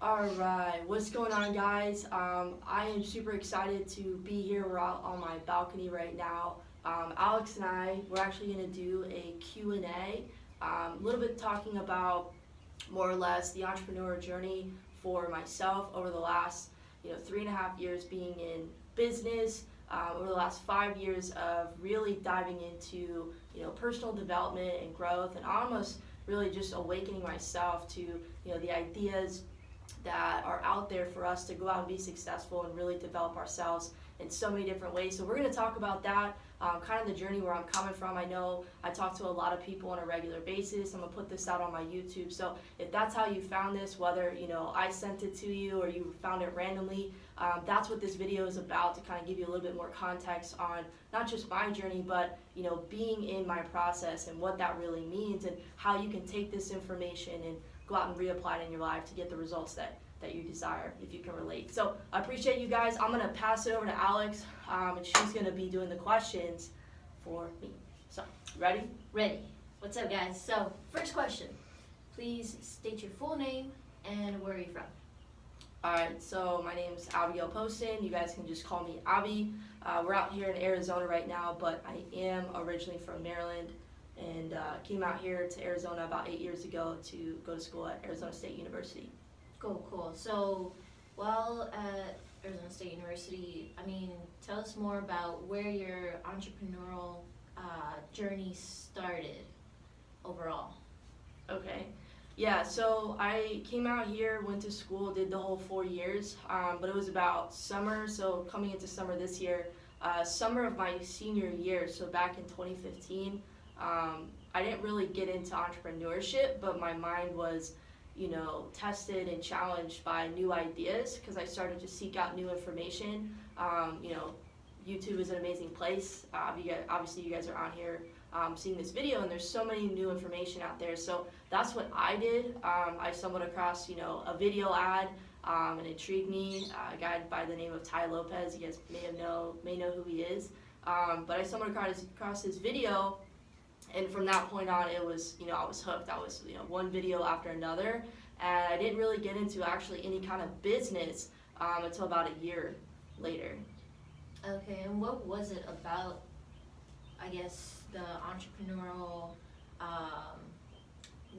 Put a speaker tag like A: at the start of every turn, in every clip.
A: All right, what's going on, guys? I am super excited to be here. We're out on my balcony right now. Alex and I, we're actually going to do a Q&A, a little bit talking about more or less the entrepreneur journey for myself over the last 3.5 years being in business, over the last 5 years of really diving into personal development and growth, and almost really just awakening myself to the ideas that are out there for us to go out and be successful and really develop ourselves in so many different ways. So we're going to talk about that, kind of the journey where I'm coming from. I know I talk to a lot of people on a regular basis. I'm going to put this out on my YouTube. So if that's how you found this, whether I sent it to you or you found it randomly, that's what this video is about, to kind of give you a little bit more context on not just my journey, but being in my process and what that really means, and how you can take this information and go out and reapply it in your life to get the results that you desire, if you can relate. So I appreciate you guys. I'm going to pass it over to Alex, and she's going to be doing the questions for me. So, ready?
B: Ready. What's up, guys? So, first question. Please state your full name and where are you from?
A: Alright, so my name's Abigail Posten. You guys can just call me Abby. We're out here in Arizona right now, but I am originally from Maryland, and came out here to Arizona about 8 years ago to go to school at Arizona State University.
B: Cool. So, while at Arizona State University, tell us more about where your entrepreneurial journey started overall.
A: Okay. Yeah, so I came out here, went to school, did the whole 4 years, but it was about summer, so coming into summer this year, summer of my senior year, so back in 2015, I didn't really get into entrepreneurship, but my mind was tested and challenged by new ideas, because I started to seek out new information. YouTube is an amazing place. Obviously, you guys are on here seeing this video, and there's so many new information out there. So that's what I did. I stumbled across a video ad, and it intrigued me. A guy by the name of Ty Lopez. You guys may know who he is. But I stumbled across his video. And from that point on, it was, I was hooked. I was, one video after another. And I didn't really get into actually any kind of business until about a year later.
B: Okay, and what was it about, I guess, the entrepreneurial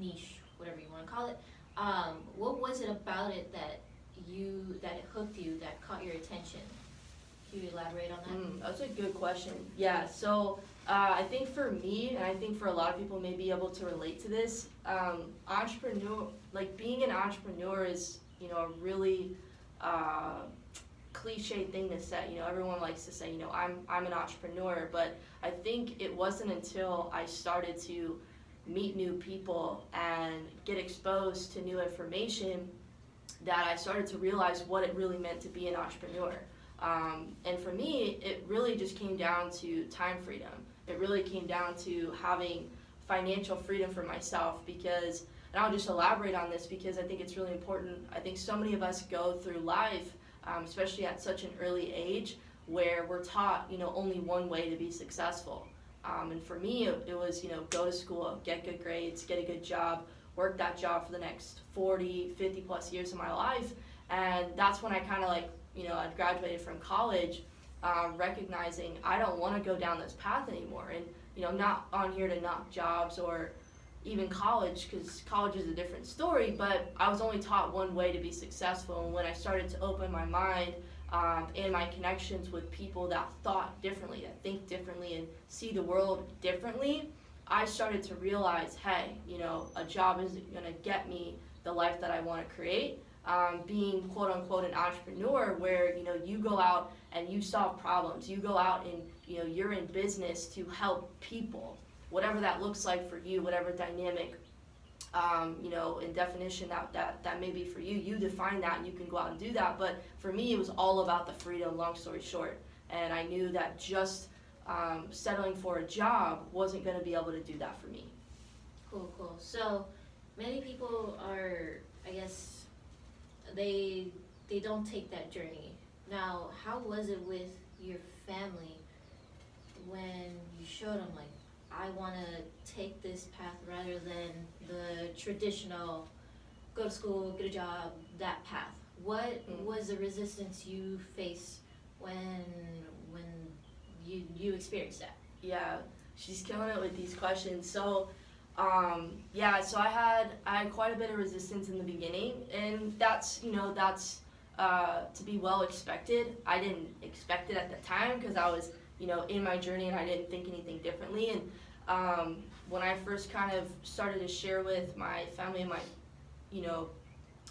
B: niche, whatever you want to call it? What was it about it that it hooked you, that caught your attention? Can you elaborate on that?
A: That's a good question. Yeah, so I think for me, and I think for a lot of people may be able to relate to this, being an entrepreneur is, a really cliche thing to say. Everyone likes to say, I'm an entrepreneur, but I think it wasn't until I started to meet new people and get exposed to new information that I started to realize what it really meant to be an entrepreneur. And for me, it really just came down to time freedom. It really came down to having financial freedom for myself, because, and I'll just elaborate on this because I think it's really important. I think so many of us go through life, especially at such an early age, where we're taught, only one way to be successful. And for me, it was, go to school, get good grades, get a good job, work that job for the next 40, 50 plus years of my life. And that's when I kind of I'd graduated from college, recognizing I don't want to go down this path anymore. And, I'm not on here to knock jobs or even college, because college is a different story, but I was only taught one way to be successful. And when I started to open my mind and my connections with people that thought differently, that think differently, and see the world differently, I started to realize, hey, a job isn't going to get me the life that I want to create. Being quote unquote an entrepreneur, where you go out and you solve problems, you go out and you're in business to help people, whatever that looks like for you, whatever dynamic in definition that may be for you, you define that and you can go out and do that. But for me, it was all about the freedom, long story short, and I knew that just settling for a job wasn't going to be able to do that for me.
B: Cool. So many people are, I guess, they don't take that journey. Now, how was it with your family when you showed them, I want to take this path rather than the traditional go to school, get a job, that path. What was the resistance you faced when you experienced that?
A: Yeah, she's killing it with these questions. So, so I had quite a bit of resistance in the beginning, and that's to be well expected. I didn't expect it at the time because I was in my journey and I didn't think anything differently. And when I first kind of started to share with my family and my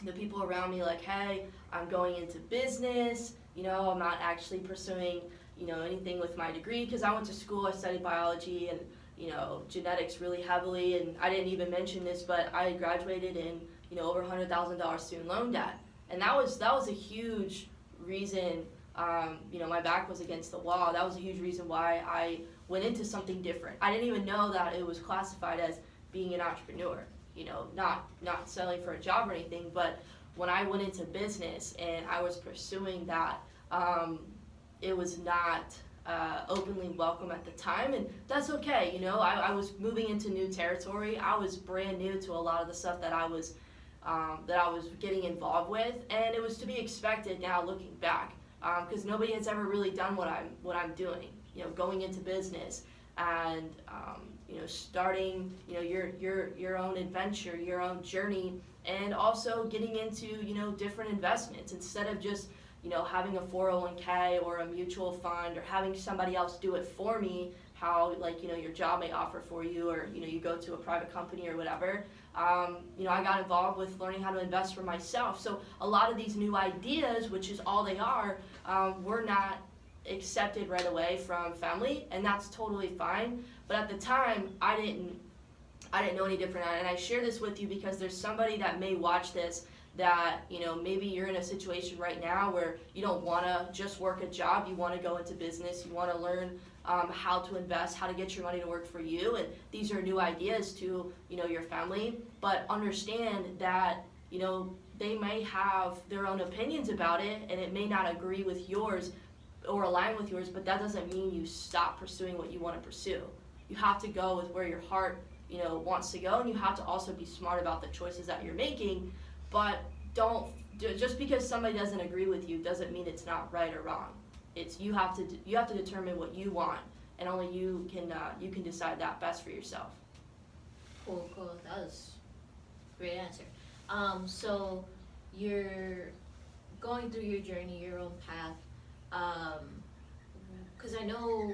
A: the people around me, like, hey, I'm going into business. I'm not actually pursuing anything with my degree, because I went to school, I studied biology and genetics really heavily, and I didn't even mention this, but I graduated in over $100,000 student loan debt, and that was a huge reason. My back was against the wall. That was a huge reason why I went into something different. I didn't even know that it was classified as being an entrepreneur. Not selling for a job or anything, but when I went into business and I was pursuing that, it was not openly welcome at the time, and that's okay. I was moving into new territory. I was brand new to a lot of the stuff that I was getting involved with, and it was to be expected now looking back, because nobody has ever really done what I'm doing. Going into business and starting your own adventure, your own journey, and also getting into different investments instead of just having a 401k or a mutual fund, or having somebody else do it for me, how your job may offer for you, or you go to a private company or whatever. I got involved with learning how to invest for myself. So a lot of these new ideas, which is all they are, were not accepted right away from family, and that's totally fine. But at the time, I didn't know any different. And I share this with you because there's somebody that may watch this that maybe you're in a situation right now where you don't want to just work a job. You want to go into business. You want to learn how to invest, how to get your money to work for you, and these are new ideas to your family. But understand that they may have their own opinions about it, and it may not agree with yours or align with yours, but that doesn't mean you stop pursuing what you want to pursue. You have to go with where your heart wants to go, and you have to also be smart about the choices that you're making. But just because somebody doesn't agree with you doesn't mean it's not right or wrong. It's you have to determine what you want, and only you can decide that best for yourself.
B: Cool. That was a great answer. So you're going through your journey, your own path. Because I know,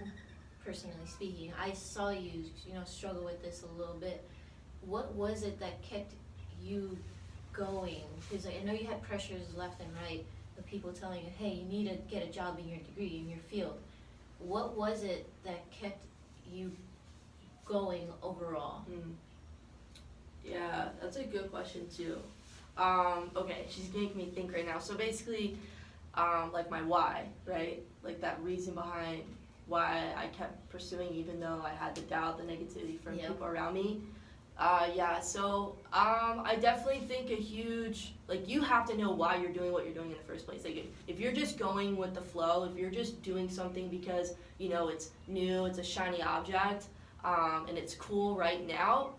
B: personally speaking, I saw you struggle with this a little bit. What was it that kept you going? Because I know you had pressures left and right of people telling you, hey, you need to get a job in your degree, in your field. What was it that kept you going overall?
A: Yeah, that's a good question too. Okay, she's making me think right now. So basically, like my why, right? Like that reason behind why I kept pursuing even though I had the doubt, the negativity from people around me. So I definitely think a huge, you have to know why you're doing what you're doing in the first place. Like if you're just going with the flow, if you're just doing something because, it's new, it's a shiny object, and it's cool right now,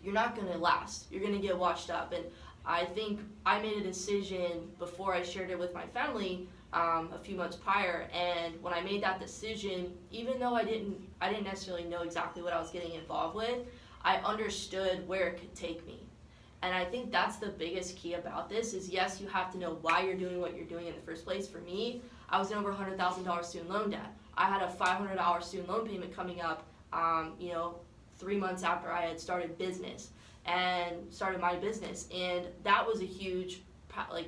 A: you're not gonna last. You're gonna get washed up. And I think I made a decision before I shared it with my family, a few months prior, and when I made that decision, even though I didn't necessarily know exactly what I was getting involved with, I understood where it could take me. And I think that's the biggest key about this is, yes, you have to know why you're doing what you're doing in the first place. For me, I was in over $100,000 student loan debt. I had a $500 student loan payment coming up, 3 months after I had started my business. And that was a huge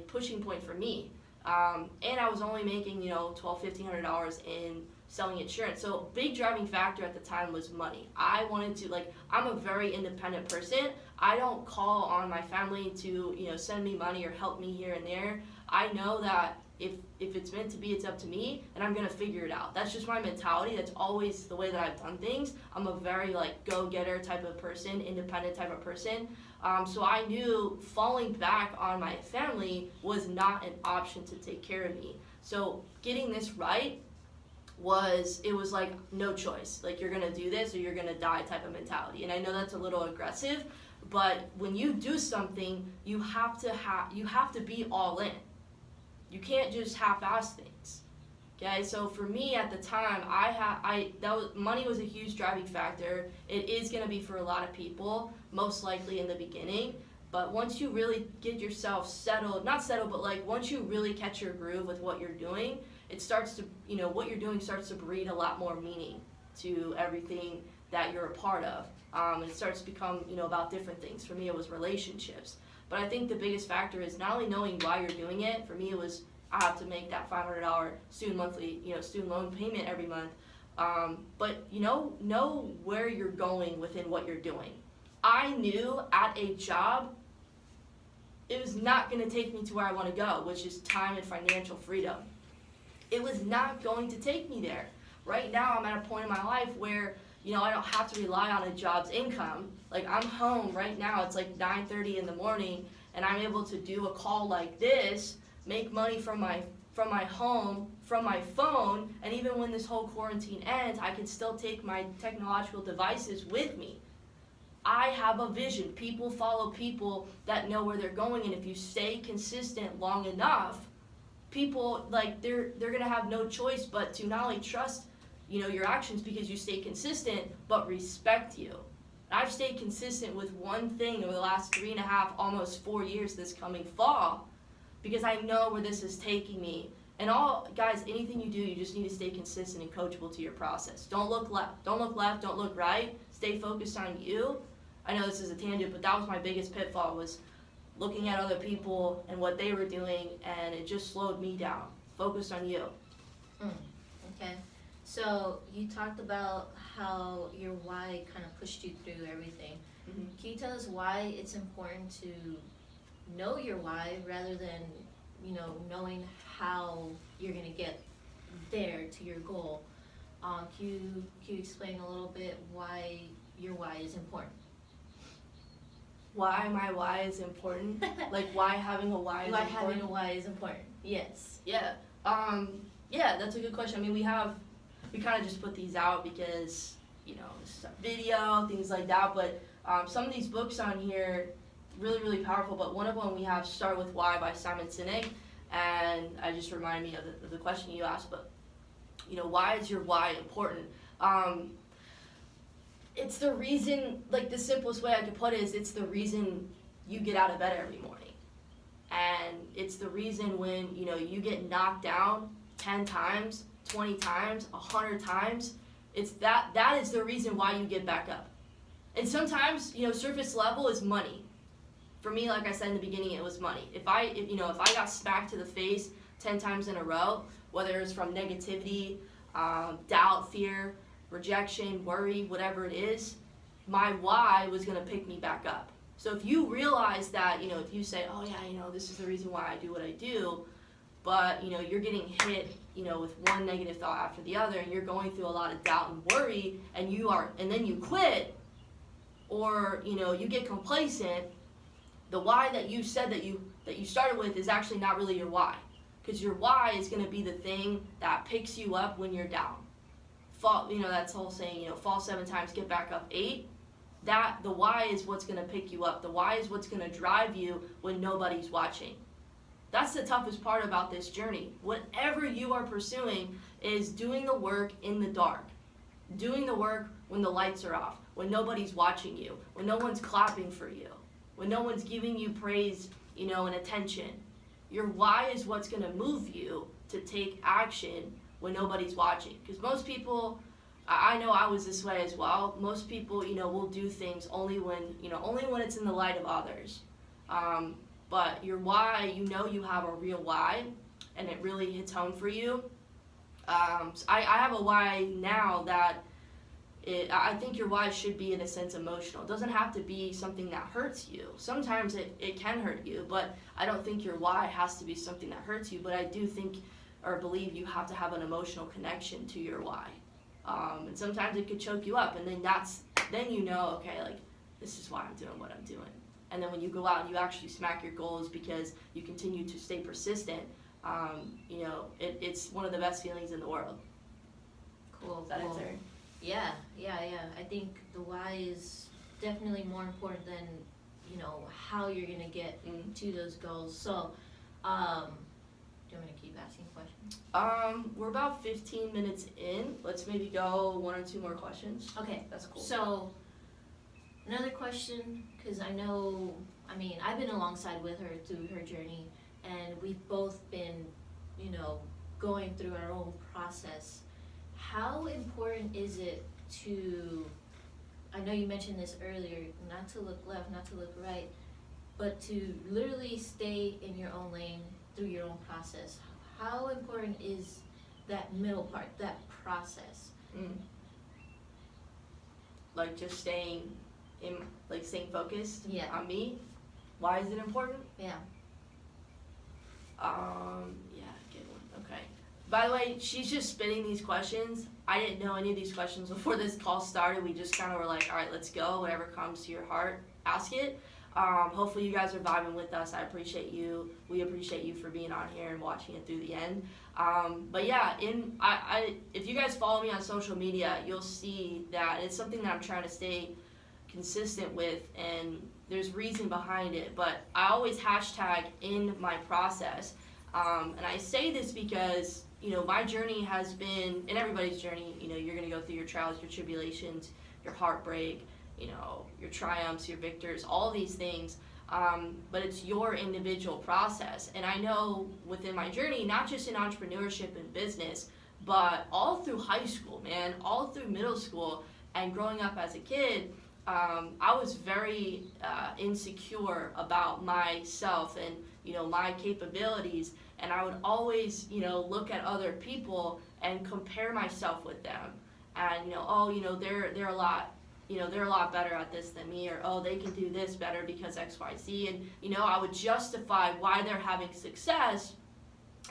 A: pushing point for me. And I was only making, $1,200-$1,500 in selling insurance. So big driving factor at the time was money. I wanted to, I'm a very independent person. I don't call on my family to, send me money or help me here and there. I know that if it's meant to be, it's up to me, and I'm gonna figure it out. That's just my mentality. That's always the way that I've done things. I'm a very go-getter type of person, independent type of person. So I knew falling back on my family was not an option to take care of me. So getting this right was no choice. You're gonna do this or you're gonna die type of mentality. And I know that's a little aggressive, But when you do something, you have to be all in. You can't just half-ass things. Okay, so for me at the time, money was a huge driving factor. It is going to be for a lot of people, most likely in the beginning. But once you really get yourself settled, not settled, but like once you really catch your groove with what you're doing, it starts to, what you're doing starts to breed a lot more meaning to everything that you're a part of. And it starts to become, about different things. For me, it was relationships. But I think the biggest factor is not only knowing why you're doing it. For me, it was I have to make that $500 student loan payment every month. But know where you're going within what you're doing. I knew at a job, it was not going to take me to where I want to go, which is time and financial freedom. It was not going to take me there. Right now, I'm at a point in my life where I don't have to rely on a job's income. Like, I'm home right now, it's like 9:30 in the morning, and I'm able to do a call like this, make money from my home, from my phone, and even when this whole quarantine ends, I can still take my technological devices with me. I have a vision. People follow people that know where they're going, and if you stay consistent long enough, people, like, they're gonna have no choice but to not only trust your actions because you stay consistent, but respect you. And I've stayed consistent with one thing over the last 3.5, almost 4 years this coming fall, because I know where this is taking me. And guys, anything you do, you just need to stay consistent and coachable to your process. Don't look left, don't look right. Stay focused on you. I know this is a tangent, but that was my biggest pitfall, was looking at other people and what they were doing, and it just slowed me down. Focus on you.
B: Okay. So you talked about how your why kind of pushed you through everything.
A: Mm-hmm.
B: Can you tell us why it's important to know your why rather than, knowing how you're going to get there to your goal? Can you explain a little bit why your why is important?
A: Why my why is important? Like, why having a why is important?
B: Why having a why is important, yes.
A: Yeah. Yeah, that's a good question. I mean, we kind of just put these out because, video, things like that, but some of these books on here, really, really powerful, but one of them we have Start With Why by Simon Sinek, and I just reminded me of the question you asked, but, why is your why important? It's the reason, like, the simplest way I could put it is it's the reason you get out of bed every morning. And it's the reason when, you get knocked down 10 times, 20 times, 100 times, it's that is the reason why you get back up. And sometimes, surface level is money. For me, like I said in the beginning, it was money. If I got smacked to the face 10 times in a row, whether it's from negativity, doubt, fear, rejection, worry, whatever it is, my why was going to pick me back up. So if you realize that, if you say, oh yeah, this is the reason why I do what I do, but, you're getting hit, with one negative thought after the other, and you're going through a lot of doubt and worry, and then you quit, or, you get complacent, the why that you said that you started with is actually not really your why. Because your why is going to be the thing that picks you up when you're down. Fall, that's whole saying, fall 7 times, get back up 8. The why is what's going to pick you up. The why is what's going to drive you when nobody's watching. That's the toughest part about this journey. Whatever you are pursuing is doing the work in the dark. Doing the work when the lights are off, when nobody's watching you, when no one's clapping for you, when no one's giving you praise, and attention. Your why is what's going to move you to take action when nobody's watching. Because most people, I know I was this way as well. Most people, will do things only when it's in the light of others. But your why, you have a real why, and it really hits home for you. So I have a why now that I think your why should be, in a sense, emotional. It doesn't have to be something that hurts you. Sometimes it can hurt you, but I don't think your why has to be something that hurts you. But I do think or believe you have to have an emotional connection to your why. And sometimes it could choke you up, and then okay, like, this is why I'm doing what I'm doing. And then when you go out and you actually smack your goals because you continue to stay persistent, it's one of the best feelings in the world.
B: Cool.
A: Does that answer?
B: Yeah. I think the why is definitely more important than how you're gonna get to those goals. So, do you want me to keep asking questions?
A: We're about 15 minutes in. Let's maybe go 1 or 2 more questions.
B: Okay.
A: That's cool.
B: So, another question, because I've been alongside with her through her journey, and we've both been, going through our own process. How important is it to, I know you mentioned this earlier, not to look left, not to look right, but to literally stay in your own lane through your own process? How important is that middle part, that process?
A: Like just staying focused on me? Why is it important?
B: Yeah.
A: Good one. Okay. By the way, she's just spitting these questions. I didn't know any of these questions before this call started. We just kind of were like, all right, let's go. Whatever comes to your heart, ask it. Hopefully you guys are vibing with us. I appreciate you. We appreciate you for being on here and watching it through the end. But yeah, if you guys follow me on social media, you'll see that it's something that I'm trying to stay consistent with, and there's reason behind it. But I always hashtag in my process, and I say this because my journey has been, and everybody's journey, you're gonna go through your trials, your tribulations, your heartbreak, your triumphs, your victors, all these things, but it's your individual process. And I know within my journey, not just in entrepreneurship and business, but all through high school, man, all through middle school and growing up as a kid, I was very insecure about myself and my capabilities, and I would always look at other people and compare myself with them, and they're a lot they're a lot better at this than me, or they can do this better because XYZ, and I would justify why they're having success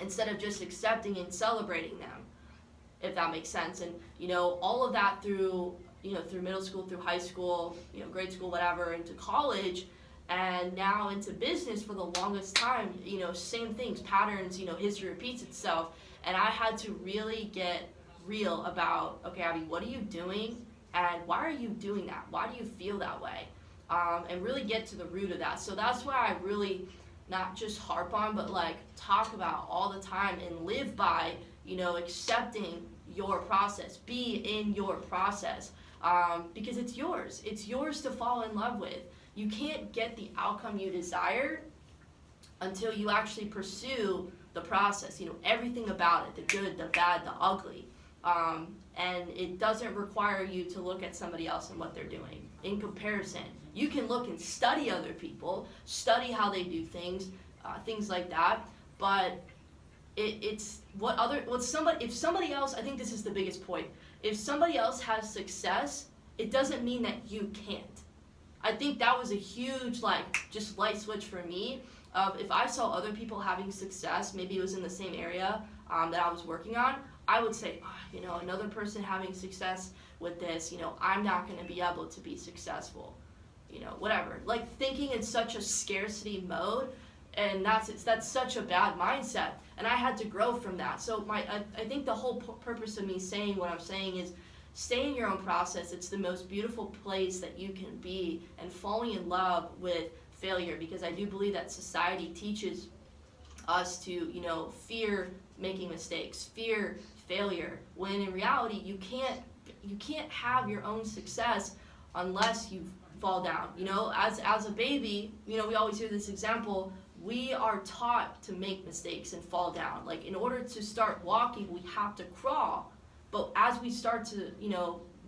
A: instead of just accepting and celebrating them, if that makes sense. And all of that through middle school, through high school, grade school, whatever, into college, and now into business for the longest time, same things, patterns, history repeats itself. And I had to really get real about, okay, Abby, what are you doing? And why are you doing that? Why do you feel that way? And really get to the root of that. So that's why I really not just harp on, but talk about all the time and live by, accepting your process. Be in your process. Because it's yours. It's yours to fall in love with. You can't get the outcome you desire until you actually pursue the process. Everything about it, the good, the bad, the ugly. And it doesn't require you to look at somebody else and what they're doing. In comparison, you can look and study other people, study how they do things, things like that. But if somebody else, I think this is the biggest point. If somebody else has success, it doesn't mean that you can't. I think that was a huge just light switch for me. If I saw other people having success, maybe it was in the same area that I was working on, I would say, another person having success with this, I'm not going to be able to be successful, whatever. Thinking in such a scarcity mode, and that's such a bad mindset. And I had to grow from that. So I think the whole purpose of me saying what I'm saying is stay in your own process. It's the most beautiful place that you can be, and falling in love with failure, because I do believe that society teaches us to, fear making mistakes, fear failure, when in reality you can't have your own success unless you fall down. As a baby, we always hear this example, we are taught to make mistakes and fall down. In order to start walking, we have to crawl. But as we start to,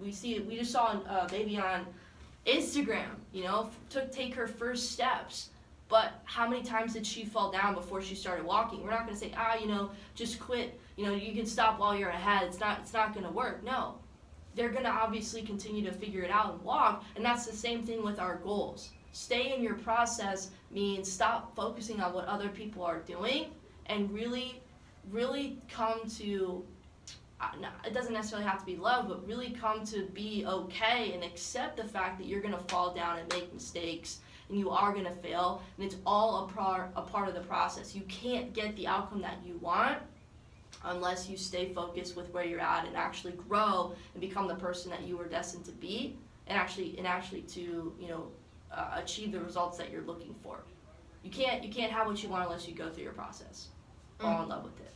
A: we just saw a baby on Instagram, take her first steps. But how many times did she fall down before she started walking? We're not going to say, just quit. You can stop while you're ahead. It's not going to work. No. They're going to obviously continue to figure it out and walk. And that's the same thing with our goals. Stay in your process means stop focusing on what other people are doing and really, really come to, it doesn't necessarily have to be love, but really come to be okay and accept the fact that you're going to fall down and make mistakes and you are going to fail, and it's all a part of the process. You can't get the outcome that you want unless you stay focused with where you're at and actually grow and become the person that you were destined to be, and actually to achieve the results that you're looking for. You can't have what you want unless you go through your process. Fall in love with it.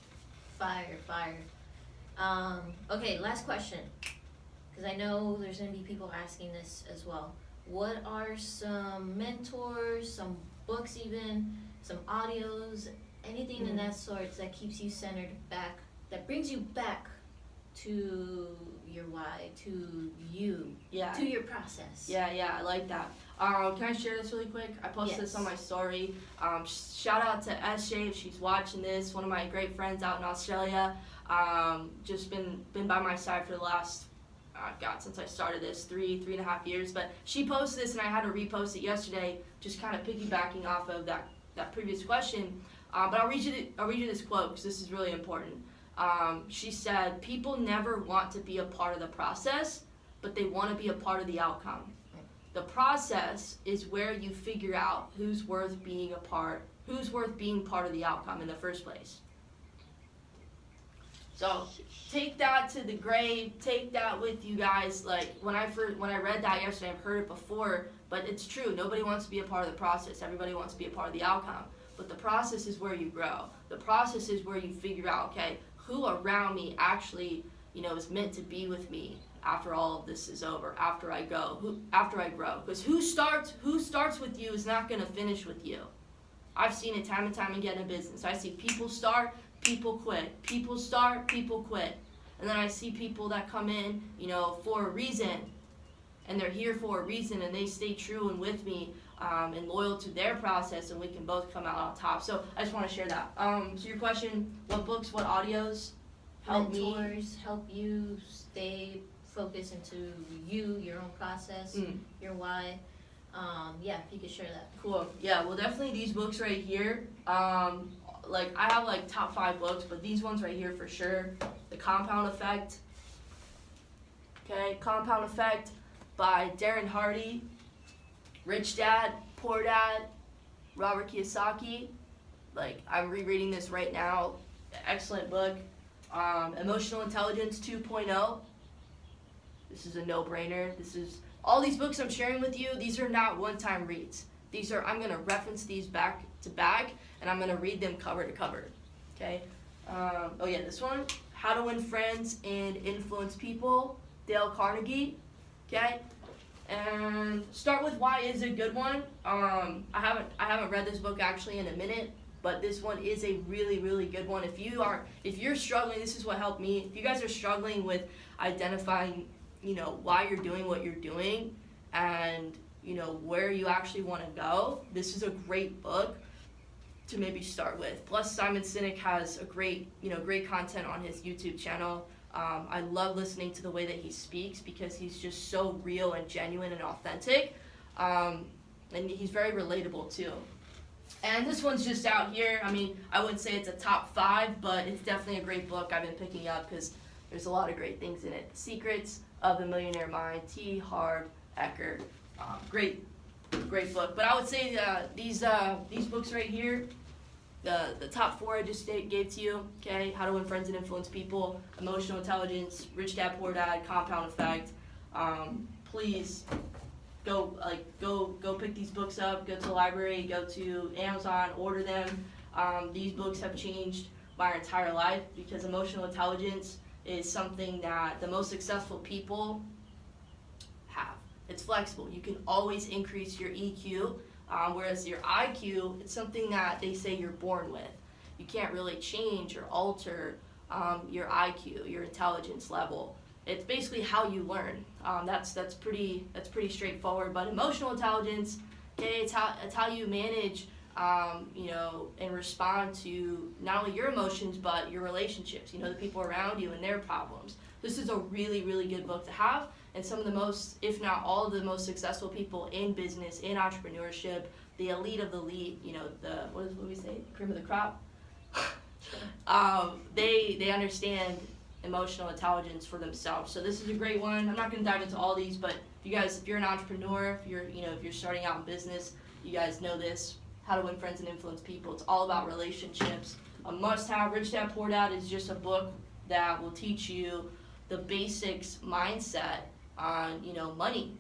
B: Fire. Okay, last question. Because I know there's going to be people asking this as well. What are some mentors, some books even, some audios, anything in that sort that keeps you centered back, that brings you back to your why, to you, to your process?
A: Yeah, I like that. Can I share this really quick? I posted this on my story. Shout out to SJ if she's watching this, one of my great friends out in Australia. Just been by my side for the last, since I started this, three and a half years. But she posted this and I had to repost it yesterday, just kind of piggybacking off of that previous question. But I'll read you this quote because this is really important. She said, "People never want to be a part of the process, but they want to be a part of the outcome. The process is where you figure out who's worth being part of the outcome in the first place." So take that to the grave, take that with you guys. Like when I read that yesterday, I've heard it before, but it's true. Nobody wants to be a part of the process. Everybody wants to be a part of the outcome. But the process is where you grow. The process is where you figure out, okay, who around me actually, is meant to be with me after all of this is over, after I grow. Because who starts with you is not going to finish with you. I've seen it time and time again in business. I see people start, people quit. People start, people quit. And then I see people that come in, for a reason. And they're here for a reason and they stay true and with me and loyal to their process, and we can both come out on top. So I just want to share that. So your question, what books, what audios
B: Mentors help you stay focused into your own process, your why. If you could share that.
A: Cool. Yeah, well, definitely these books right here. I have top 5 books, but these ones right here for sure. The Compound Effect. Okay, Compound Effect by Darren Hardy. Rich Dad, Poor Dad, Robert Kiyosaki. I'm rereading this right now. Excellent book. Emotional Intelligence 2.0. This is a no-brainer. All these books I'm sharing with you, these are not one-time reads. I'm going to reference these back to back, and I'm going to read them cover to cover. Okay? This one, How to Win Friends and Influence People, Dale Carnegie. Okay? And start with Why is a good one. I haven't read this book actually in a minute, but this one is a really, really good one. If you're struggling, this is what helped me. If you guys are struggling with identifying, why you're doing what you're doing and, where you actually want to go, this is a great book to maybe start with. Plus, Simon Sinek has a great content on his YouTube channel. I love listening to the way that he speaks because he's just so real and genuine and authentic. And he's very relatable too. And this one's just out here. I wouldn't say it's a top 5, but it's definitely a great book I've been picking up because there's a lot of great things in it. Secrets of the Millionaire Mind, T. Harv Eker. Great book. But I would say these books right here, the top 4 I just gave to you, okay? How to Win Friends and Influence People, Emotional Intelligence, Rich Dad Poor Dad, Compound Effect. Please go pick these books up. Go to the library. Go to Amazon. Order them. These books have changed my entire life because emotional intelligence is something that the most successful people have. It's flexible. You can always increase your EQ. Whereas your IQ, it's something that they say you're born with. You can't really change or alter your IQ, your intelligence level. It's basically how you learn. That's pretty straightforward. But emotional intelligence, okay, it's how you manage, and respond to not only your emotions but your relationships. The people around you and their problems. This is a really, really good book to have. And some of the most, if not all of the most successful people in business, in entrepreneurship, the elite of the elite, what do we say? Cream of the crop. They understand emotional intelligence for themselves. So this is a great one. I'm not going to dive into all these, but if you're an entrepreneur, if you're starting out in business, you guys know this. How to Win Friends and Influence People. It's all about relationships. A must-have. Rich Dad Poor Dad is just a book that will teach you the basics mindset on money,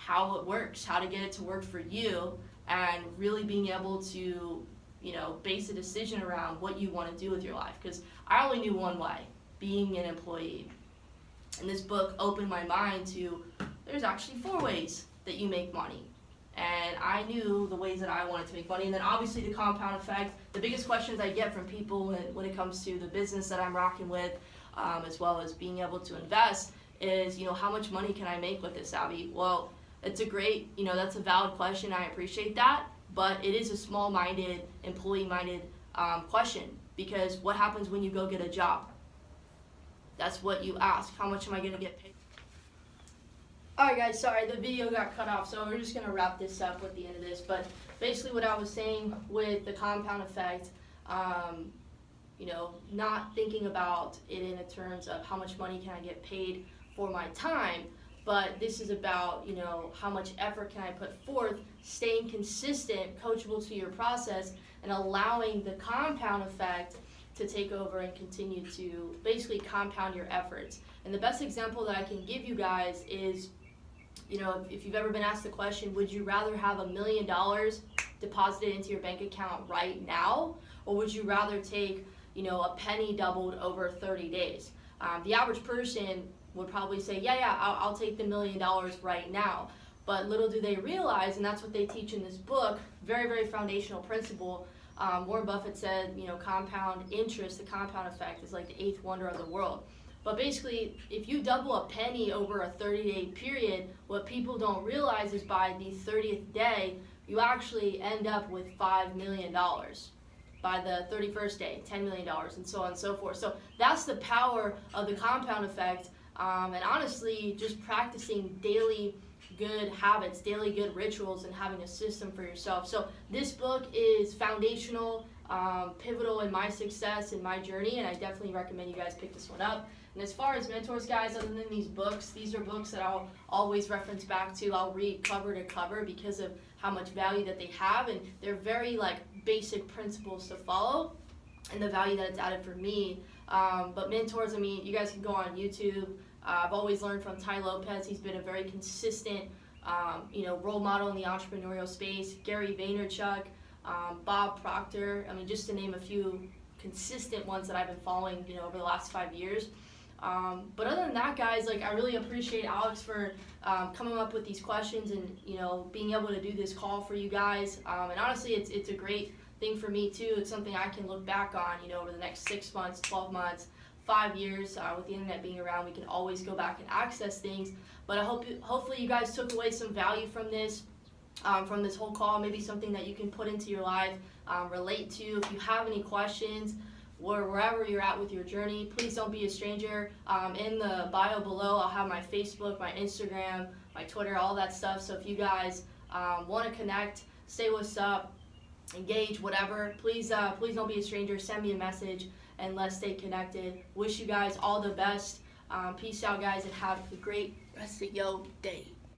A: how it works, how to get it to work for you, and really being able to, base a decision around what you want to do with your life. Because I only knew one way, being an employee. And this book opened my mind to, there's actually 4 ways that you make money. And I knew the ways that I wanted to make money. And then obviously the compound effect. The biggest questions I get from people when it comes to the business that I'm rocking with, as well as being able to invest, is, how much money can I make with this, Abby? Well, it's a great, that's a valid question. I appreciate that. But it is a small-minded, employee-minded question. Because what happens when you go get a job? That's what you ask. How much am I going to get paid? Alright guys, sorry, the video got cut off, so we're just going to wrap this up with the end of this. But basically what I was saying with the compound effect, not thinking about it in terms of how much money can I get paid for my time, but this is about, how much effort can I put forth, staying consistent, coachable to your process, and allowing the compound effect to take over and continue to basically compound your efforts. And the best example that I can give you guys is, if you've ever been asked the question, would you rather have $1 million deposited into your bank account right now, or would you rather take, a penny doubled over 30 days? The average person would probably say, I'll take the $1 million right now. But little do they realize, and that's what they teach in this book, very, very foundational principle. Warren Buffett said, compound interest, the compound effect, is like the 8th wonder of the world. But basically, if you double a penny over a 30-day period, what people don't realize is by the 30th day, you actually end up with $5 million. By the 31st day, $10 million, and so on and so forth. So that's the power of the compound effect. And honestly, just practicing daily good habits, daily good rituals, and having a system for yourself. So this book is foundational, pivotal in my success, in my journey, and I definitely recommend you guys pick this one up. And as far as mentors, guys, other than these books, these are books that I'll always reference back to. I'll read cover to cover because of how much value that they have, and they're very basic principles to follow, and the value that it's added for me. But mentors, you guys can go on YouTube. I've always learned from Ty Lopez. He's been a very consistent, role model in the entrepreneurial space. Gary Vaynerchuk, Bob Proctor. Just to name a few consistent ones that I've been following, over the last 5 years. But other than that, guys, I really appreciate Alex for coming up with these questions and, being able to do this call for you guys. And honestly, it's a great thing for me too. It's something I can look back on, over the next 6 months, 12 months, 5 years. With the internet being around, we can always go back and access things. But hopefully you guys took away some value from this whole call, maybe something that you can put into your life, relate to. If you have any questions, wherever you're at with your journey, please don't be a stranger. In the bio below, I'll have my Facebook, my Instagram, my Twitter, all that stuff. So if you guys want to connect, say what's up, engage, whatever, please don't be a stranger. Send me a message and let's stay connected. Wish you guys all the best. Peace out, guys, and have a great rest of your day.